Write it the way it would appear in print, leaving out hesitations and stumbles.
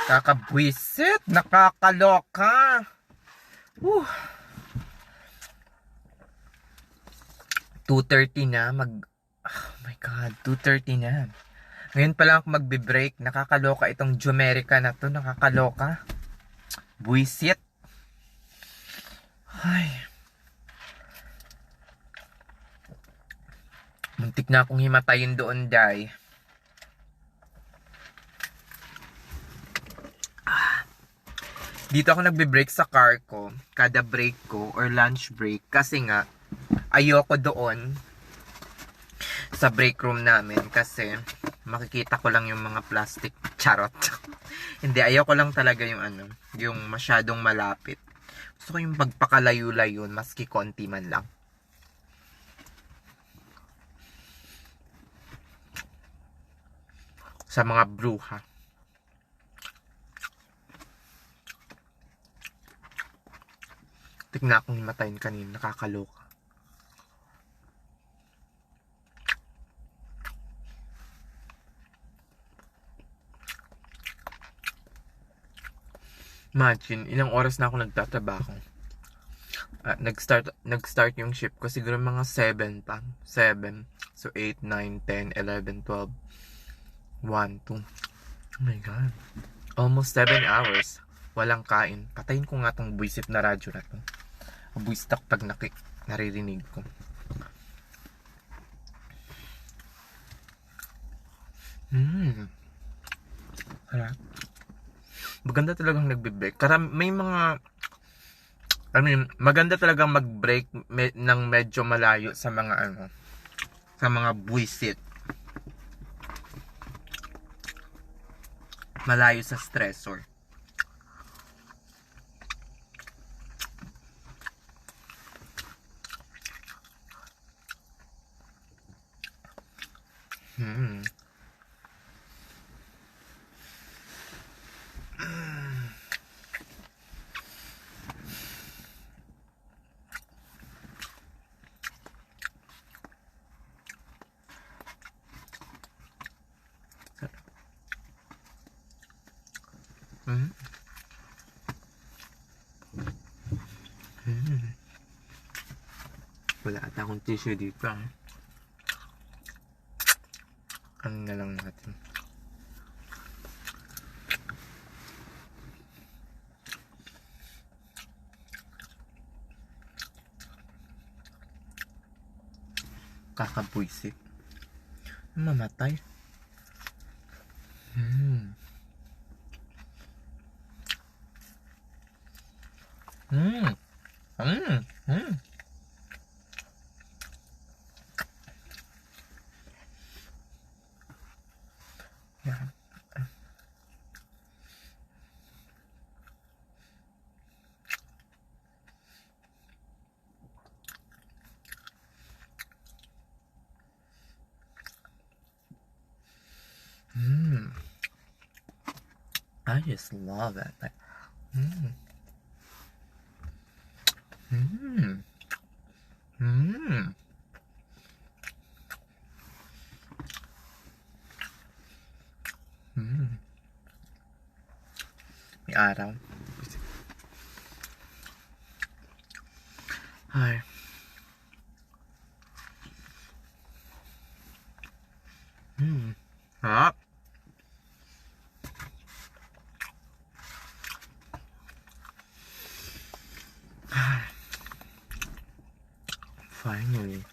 Kakabwisit, nakakaloka. Whew. 2:30 na, oh my god, 2:30 na. Ngayon pa lang ako magbe-break. Nakakaloka itong Jumerica na to, nakakaloka. Buisit. Ay. Muntik na akong himatayin doon, day. Dito ako nagbe-break sa car ko, kada break ko or lunch break, kasi nga ayoko doon sa break room namin kasi makikita ko lang yung mga plastic. Charot. Hindi, ayoko lang talaga yung yung masyadong malapit. Gusto ko yung pagpakalayo-layo maski konti man lang. Sa mga bruha. Tignan akong himatayin kanina, nakakaloka. Imagine, ilang oras na ako nagtatrabaho. Nag-start yung shift ko siguro mga 7 pa. 7. So 8, 9, 10, 11, 12, 1, 2. Oh my god. Almost 7 hours. Walang kain. Patayin ko nga tong buisit na radyo na to. Buisit ako pag naririnig ko. Harap. Maganda talagang nagbe-break. May mga maganda talagang mag-break ng medyo malayo sa mga sa mga buisit. Malayo sa stressor. Wala ata akong tissue dito. Ano na lang natin. Kakabuisik. Mamatay. Yeah. I just love it. Like, May araw. Ay. Harap. Finally.